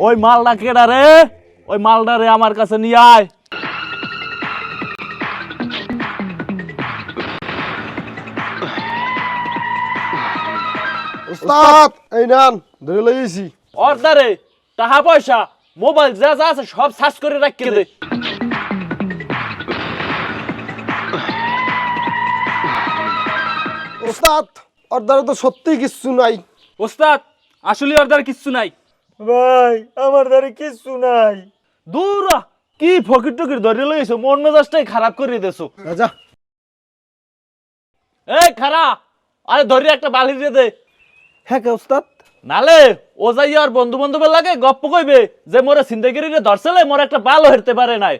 ওই মালটা কেডা রে? ওই মালটা রে আমার কাছে নিয়ে আয়। উস্তাদ এই নেন ধরে লইছি। অর্ডারে টাকা পয়সা মোবাইল যা যা আছে সব সার্চ করে রাখিয়ে দে। উস্তাদ অর্ডারে তো সত্যি কিচ্ছু নাই। ওস্তাদ আসলে অর্ডার কিচ্ছু নাই ভাই আমার দ্বারে কিচ্ছু নাই। দূর হ, কি ফকির টকির ধরে লইছো, মন মেজাজটাই খারাপ করে দেছো। রাজা এই খারা, আরে ধরি একটা বালি দিয়ে দে। হ্যাঁ কে উস্তাদ? নালে ও যাই আর বন্ধু বান্ধবের লাগে গপ্প কইবে যে মোরে ছিনতাইকারীরে ধরছিলে, মোর একটা বালও হেরতে পারে নাই।